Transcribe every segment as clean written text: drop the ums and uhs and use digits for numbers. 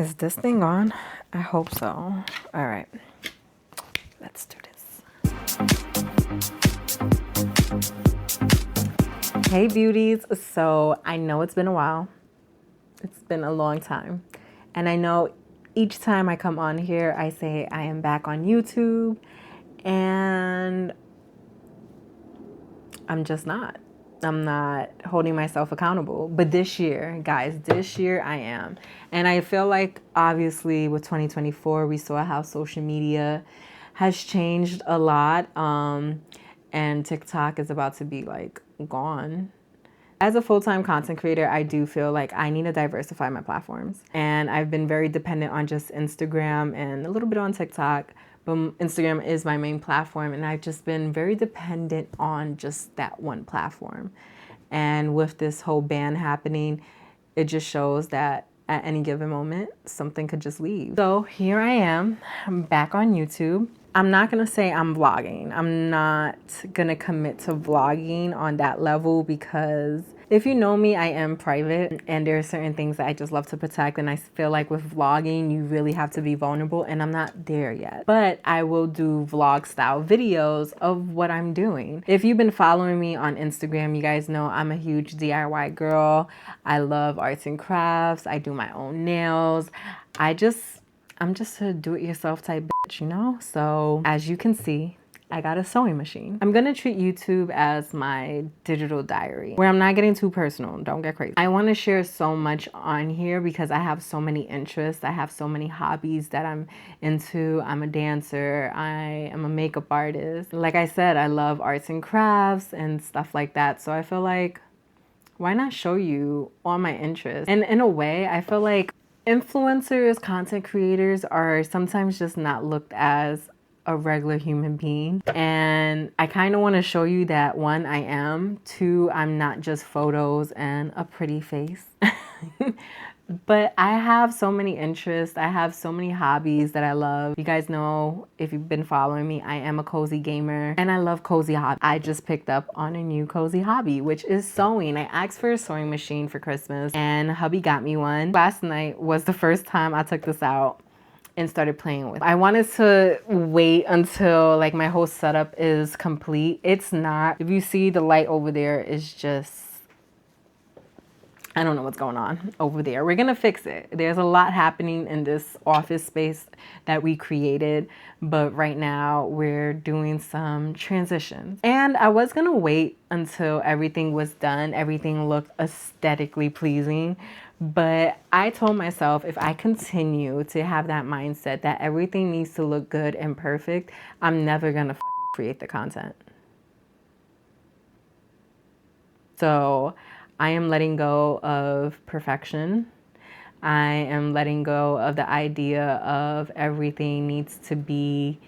Is this thing on? I hope so. All right, let's do this. Hey beauties. So I know it's been a while. It's been a long time. And I know each time I come on here, I say I am back on YouTube, and I'm just not. I'm not holding myself accountable. But this year, guys, this year I am. And I feel like obviously with 2024, we saw how social media has changed a lot. And TikTok is about to be like gone. As a full-time content creator, I do feel like I need to diversify my platforms. And I've been very dependent on just Instagram and a little bit on TikTok. But Instagram is my main platform, and I've just been very dependent on just that one platform. And with this whole ban happening, it just shows that at any given moment, something could just leave. So here I am, I'm back on YouTube. I'm not gonna say I'm vlogging. I'm not gonna commit to vlogging on that level because if you know me, I am private and there are certain things that I just love to protect, and I feel like with vlogging, you really have to be vulnerable, and I'm not there yet. But I will do vlog style videos of what I'm doing. If you've been following me on Instagram, you guys know I'm a huge DIY girl. I love arts and crafts. I do my own nails. I'm just a do-it-yourself type bitch, you know? So as you can see, I got a sewing machine. I'm gonna treat YouTube as my digital diary where I'm not getting too personal. Don't get crazy. I wanna share so much on here because I have so many interests. I have so many hobbies that I'm into. I'm a dancer. I am a makeup artist. Like I said, I love arts and crafts and stuff like that. So I feel like, why not show you all my interests? And in a way, I feel like influencers, content creators are sometimes just not looked as a regular human being. And I kind of want to show you that one, I am. Two, I'm not just photos and a pretty face. But I have so many interests. I have so many hobbies that I love. You guys know, if you've been following me, I am a cozy gamer and I love cozy hobbies. I just picked up on a new cozy hobby, which is sewing. I asked for a sewing machine for Christmas and hubby got me one. Last night was the first time I took this out and started playing with it. I wanted to wait until like my whole setup is complete. It's not. If you see the light over there, it's just, I don't know what's going on over there. We're gonna fix it. There's a lot happening in this office space that we created, but right now we're doing some transitions. And I was gonna wait until everything was done, everything looked aesthetically pleasing, but I told myself if I continue to have that mindset that everything needs to look good and perfect, I'm never gonna create the content. So I am letting go of perfection. I am letting go of the idea of everything needs to be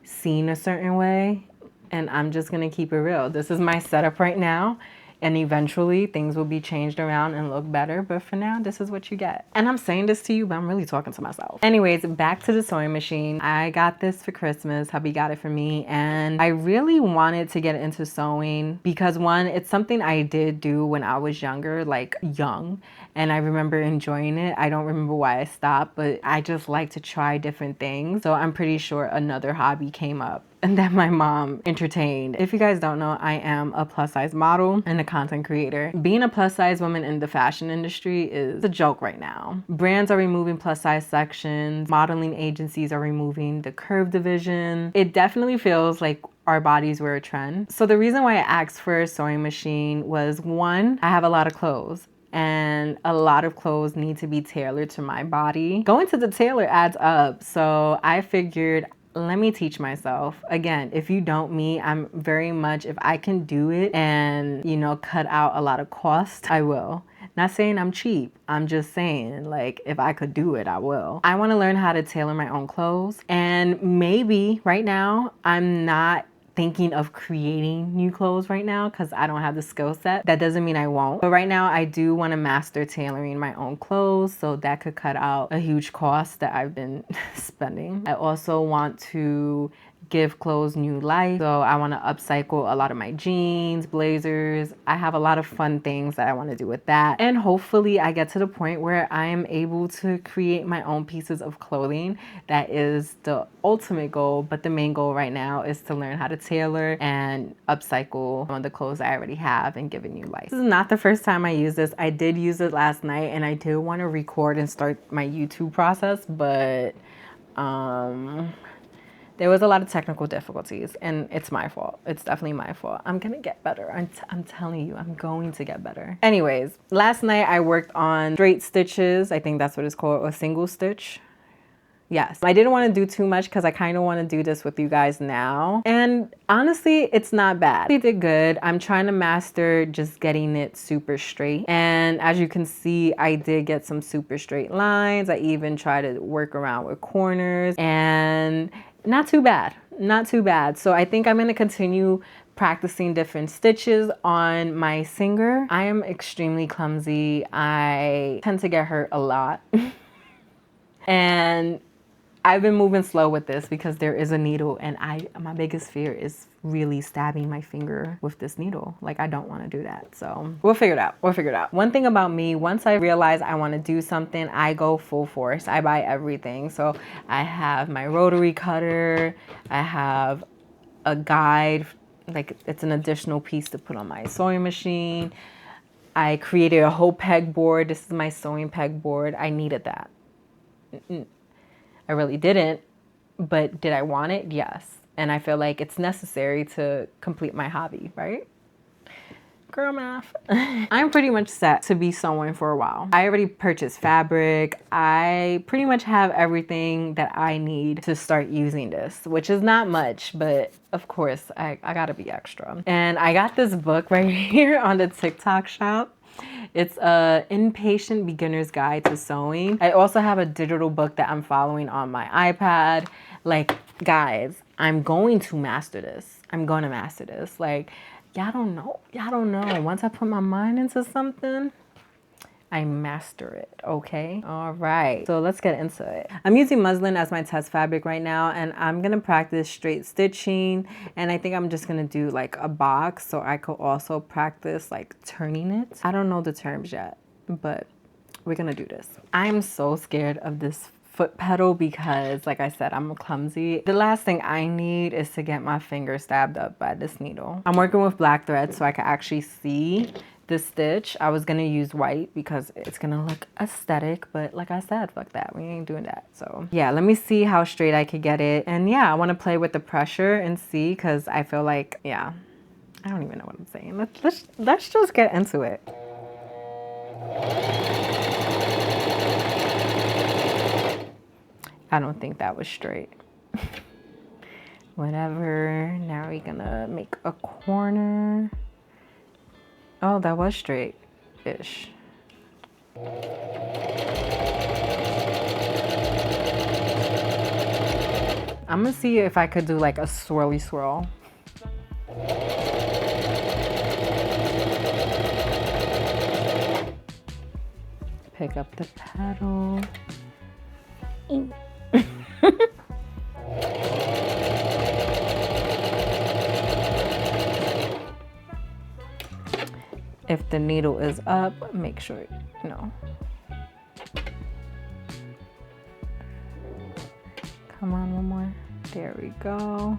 seen a certain way. And I'm just gonna keep it real. This is my setup right now. And eventually things will be changed around and look better. But for now, this is what you get. And I'm saying this to you, but I'm really talking to myself. Anyways, back to the sewing machine. I got this for Christmas. Hubby got it for me. And I really wanted to get into sewing because one, it's something I did do when I was younger, like young. And I remember enjoying it. I don't remember why I stopped, but I just like to try different things. So I'm pretty sure another hobby came up and that my mom entertained. If you guys don't know, I am a plus size model and a content creator. Being a plus size woman in the fashion industry is a joke right now. Brands are removing plus size sections. Modeling agencies are removing the curve division. It definitely feels like our bodies were a trend. So the reason why I asked for a sewing machine was one, I have a lot of clothes. And a lot of clothes need to be tailored to my body. Going to the tailor adds up. So I figured, let me teach myself. Again, if you don't me, I'm very much, if I can do it and, you know, cut out a lot of cost, I will. Not saying I'm cheap. I'm just saying, like, if I could do it, I will. I want to learn how to tailor my own clothes. And maybe right now, I'm not thinking of creating new clothes right now because I don't have the skill set. That doesn't mean I won't. But right now I do want to master tailoring my own clothes, so that could cut out a huge cost that I've been spending. I also want to give clothes new life. So I want to upcycle a lot of my jeans, blazers. I have a lot of fun things that I want to do with that. And hopefully I get to the point where I am able to create my own pieces of clothing. That is the ultimate goal. But the main goal right now is to learn how to tailor and upcycle on the clothes I already have and give it new life. This is not the first time I use this. I did use it last night and I did want to record and start my YouTube process, but there was a lot of technical difficulties and it's my fault. It's definitely my fault. I'm gonna get better. I'm telling you, I'm going to get better. Anyways, last night I worked on straight stitches. I think that's what it's called, a single stitch. Yes, I didn't want to do too much because I kind of want to do this with you guys now. And honestly, it's not bad. I did good. I'm trying to master just getting it super straight. And as you can see, I did get some super straight lines. I even tried to work around with corners and not too bad, not too bad. So I think I'm going to continue practicing different stitches on my singer. I am extremely clumsy. I tend to get hurt a lot. And I've been moving slow with this because there is a needle and my biggest fear is really stabbing my finger with this needle. Like, I don't want to do that. So we'll figure it out. We'll figure it out. One thing about me, once I realize I want to do something, I go full force. I buy everything. So I have my rotary cutter. I have a guide, like it's an additional piece to put on my sewing machine. I created a whole pegboard. This is my sewing pegboard. I needed that. I really didn't, but did I want it? Yes. And I feel like it's necessary to complete my hobby, right? Girl math. I'm pretty much set to be sewing for a while. I already purchased fabric. I pretty much have everything that I need to start using this, which is not much, but of course I gotta be extra. And I got this book right here on the TikTok shop. It's a Impatient Beginner's Guide to Sewing. I also have a digital book that I'm following on my iPad. Like, guys, I'm going to master this. I'm going to master this. Like, y'all don't know. Y'all don't know. Once I put my mind into something, I master it, okay? All right, so let's get into it. I'm using muslin as my test fabric right now, and I'm gonna practice straight stitching, and I think I'm just gonna do like a box so I could also practice like turning it. I don't know the terms yet, but we're gonna do this. I'm so scared of this foot pedal because, like I said, I'm clumsy. The last thing I need is to get my finger stabbed up by this needle. I'm working with black thread so I can actually see this stitch. I was gonna use white because it's gonna look aesthetic, but like I said, fuck that, we ain't doing that. So yeah, let me see how straight I could get it. And yeah, I want to play with the pressure and see, because I feel like, yeah, I don't even know what I'm saying. Let's just get into it. I don't think that was straight. Whatever. Now we're gonna make a corner. Oh, that was straight-ish. I'm gonna see if I could do like a swirly swirl. Pick up the pedal. If the needle is up, make sure, no. Come on, one more. There we go.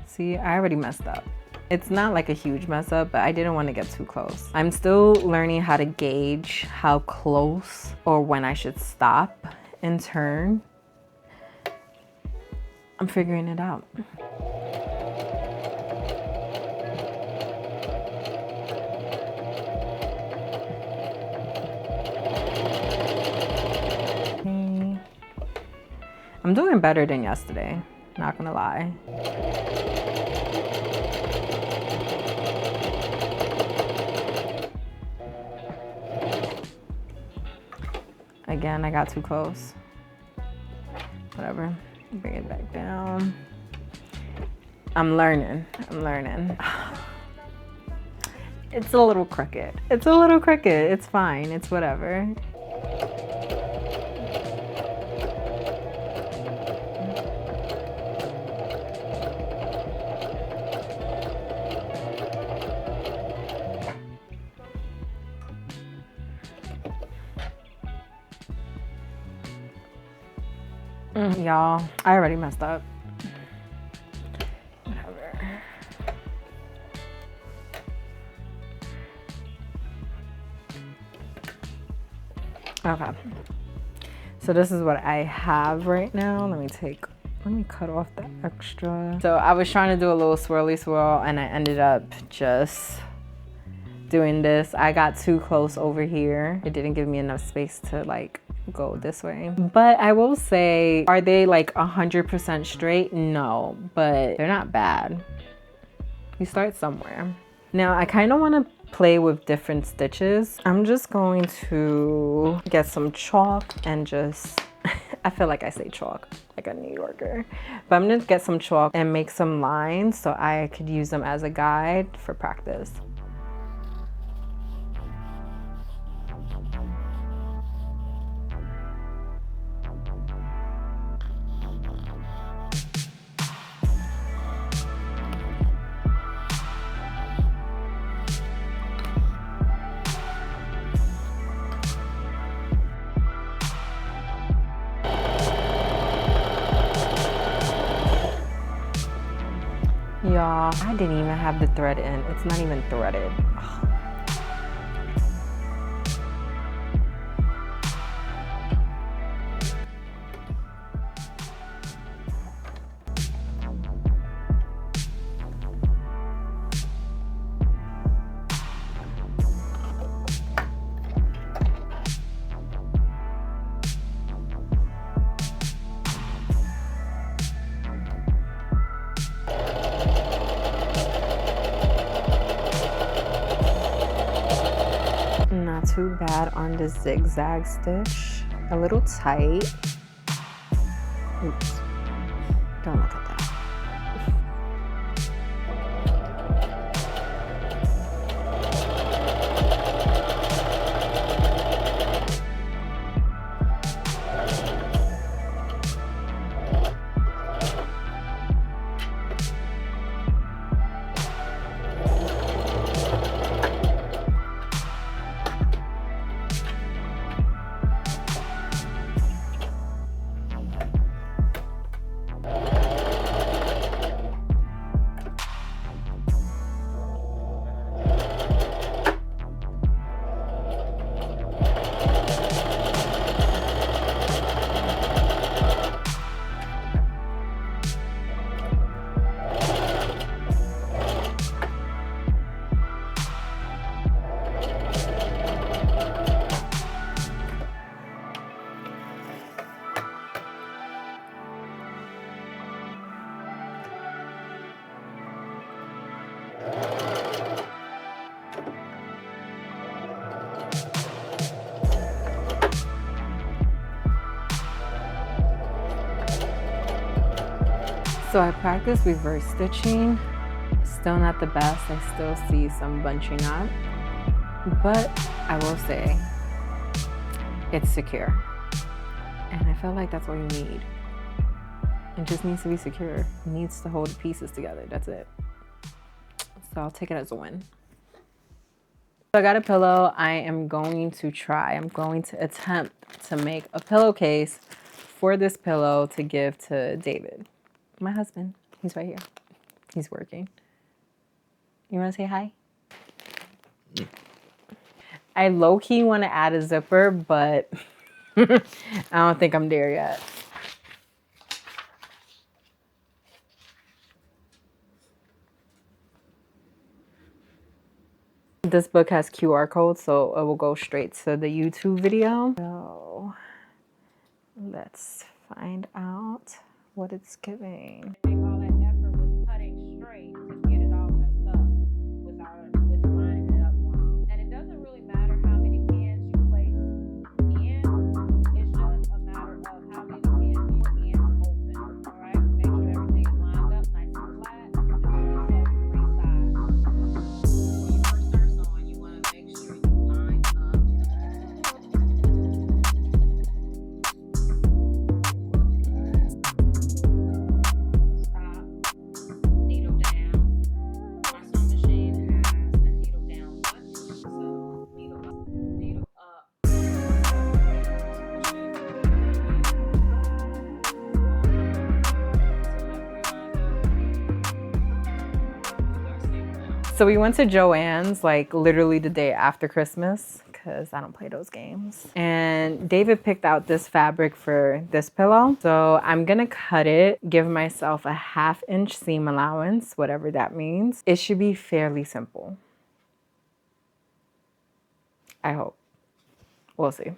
See, I already messed up. It's not like a huge mess up, but I didn't want to get too close. I'm still learning how to gauge how close or when I should stop and turn. I'm figuring it out. I'm doing better than yesterday, not gonna lie. Again, I got too close. Whatever, bring it back down. I'm learning. It's a little crooked. It's fine, it's whatever. Y'all, I already messed up. Whatever. Okay. So this is what I have right now. Let me cut off the extra. So I was trying to do a little swirly swirl and I ended up just doing this. I got too close over here. It didn't give me enough space to like go this way. But I will say, are they like 100% straight? No, but they're not bad. You start somewhere. Now I kind of want to play with different stitches. I'm just going to get some chalk and just, I feel like I say chalk like a New Yorker, but I'm gonna get some chalk and make some lines so I could use them as a guide for practice. Y'all, I didn't even have the thread in. It's not even threaded. Ugh. Not too bad on the zigzag stitch. A little tight. Oops. Don't look at that. So I practiced reverse stitching. Still not the best. I still see some bunching up, but I will say it's secure. And I feel like that's all you need. It just needs to be secure. It needs to hold the pieces together. That's it. So I'll take it as a win. So I got a pillow. I'm going to attempt to make a pillowcase for this pillow to give to David, my husband. He's right here. He's working. You want to say hi? I low-key want to add a zipper, but I don't think I'm there yet. This book has QR codes, so it will go straight to the YouTube video. So let's find out what it's giving. All that effort was cutting straight to get it all messed up with lining it up wrong. And it doesn't really matter how many pins you place in. It's just a matter of how many pins your ends open. All right, make sure everything is lined up nice and flat. So we went to Joann's like literally the day after Christmas because I don't play those games. And David picked out this fabric for this pillow. So I'm gonna cut it, give myself a 1/2 inch seam allowance, whatever that means. It should be fairly simple. I hope. We'll see.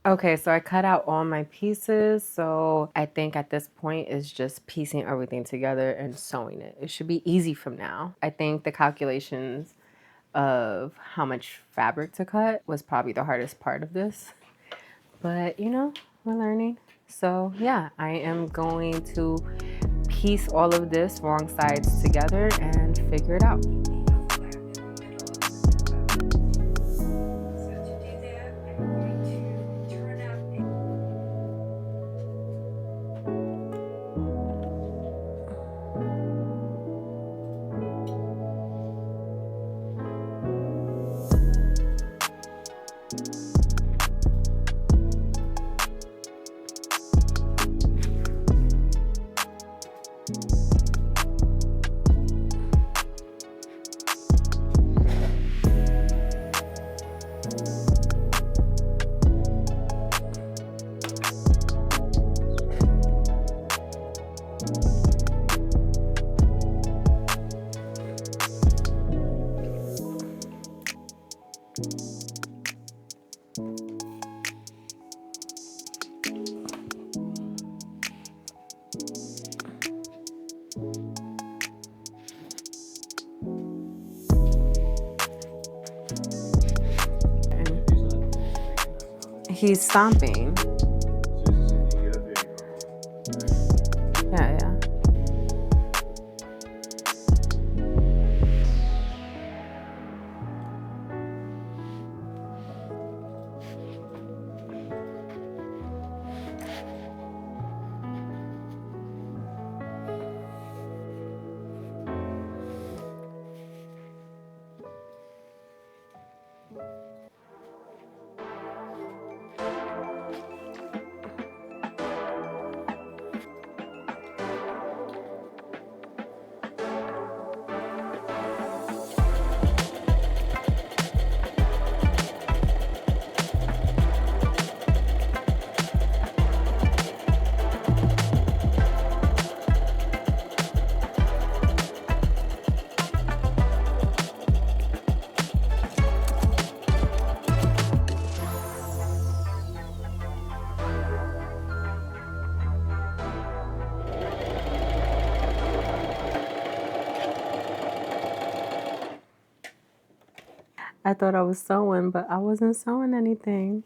Okay, so I cut out all my pieces. So I think at this point it's just piecing everything together and sewing it. It should be easy from now. I think the calculations of how much fabric to cut was probably the hardest part of this. But you know, we're learning. So yeah, I am going to piece all of this wrong sides together and figure it out. He's stomping. Yeah, yeah. I thought I was sewing, but I wasn't sewing anything.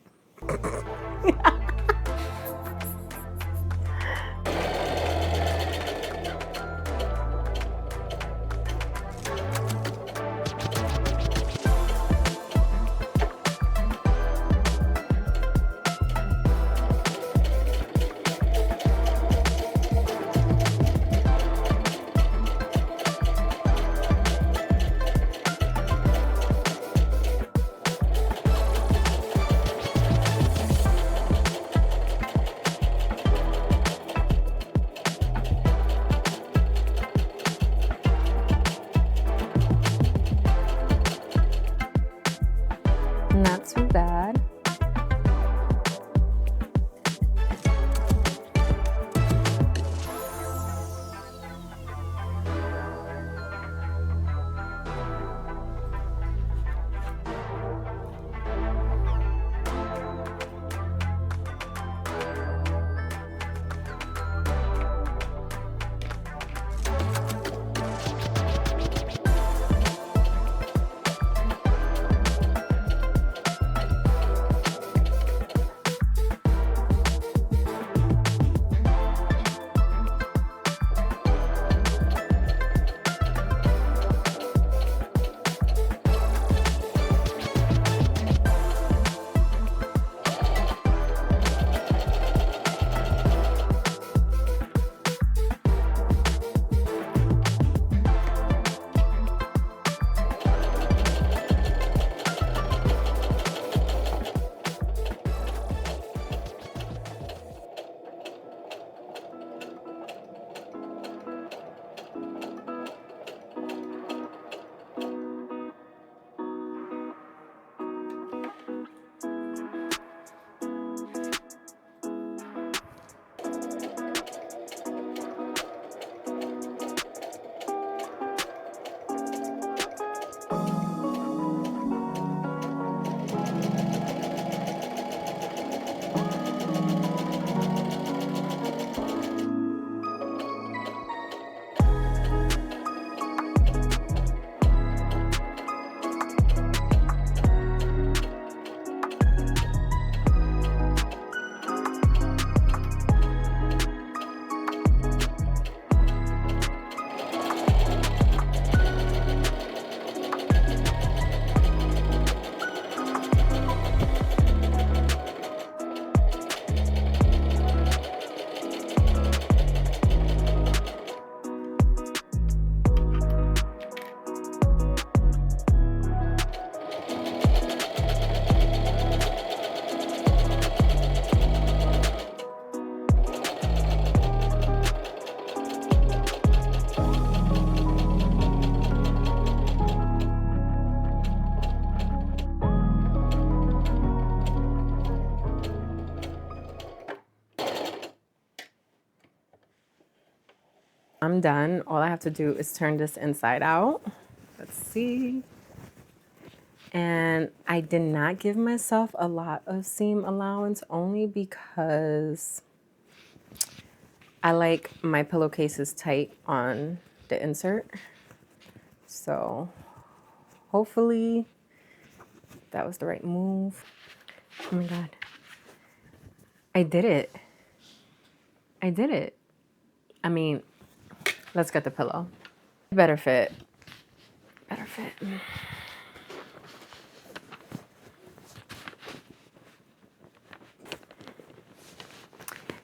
I'm done. All I have to do is turn this inside out. Let's see. And I did not give myself a lot of seam allowance only because I like my pillowcases tight on the insert. So hopefully that was the right move. Oh my God. I did it. I did it. I mean, let's get the pillow. Better fit. Better fit.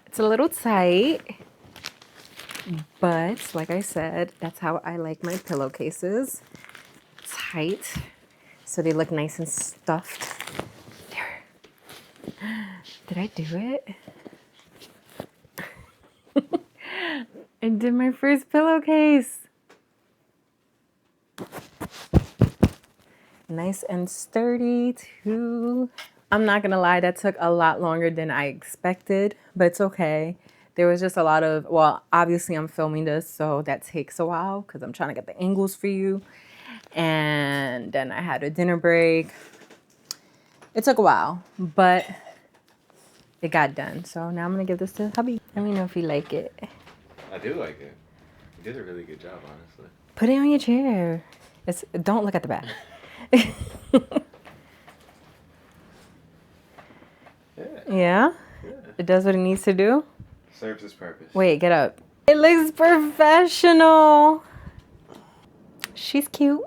It's a little tight, but like I said, that's how I like my pillowcases. Tight, so they look nice and stuffed. There. Did I do it? I did my first pillowcase. Nice and sturdy too. I'm not gonna lie, that took a lot longer than I expected, but it's okay. There was just a lot of, well, obviously I'm filming this, so that takes a while because I'm trying to get the angles for you. And then I had a dinner break. It took a while, but it got done. So now I'm gonna give this to hubby. Let me know if you like it. I do like it. You did a really good job, honestly. Put it on your chair. Don't look at the back. Yeah? It does what it needs to do? Serves its purpose. Wait, get up. It looks professional. She's cute.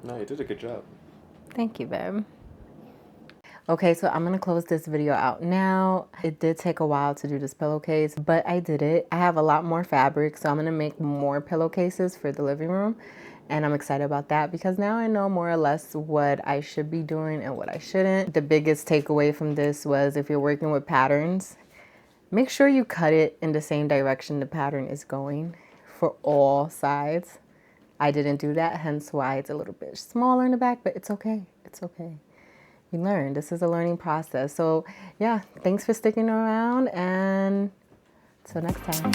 No, you did a good job. Thank you, babe. Okay, so I'm gonna close this video out now. It did take a while to do this pillowcase, but I did it. I have a lot more fabric, so I'm gonna make more pillowcases for the living room. And I'm excited about that because now I know more or less what I should be doing and what I shouldn't. The biggest takeaway from this was if you're working with patterns, make sure you cut it in the same direction the pattern is going for all sides. I didn't do that, hence why it's a little bit smaller in the back, but it's okay. It's okay. You learn. This is a learning process. So yeah, thanks for sticking around and till next time.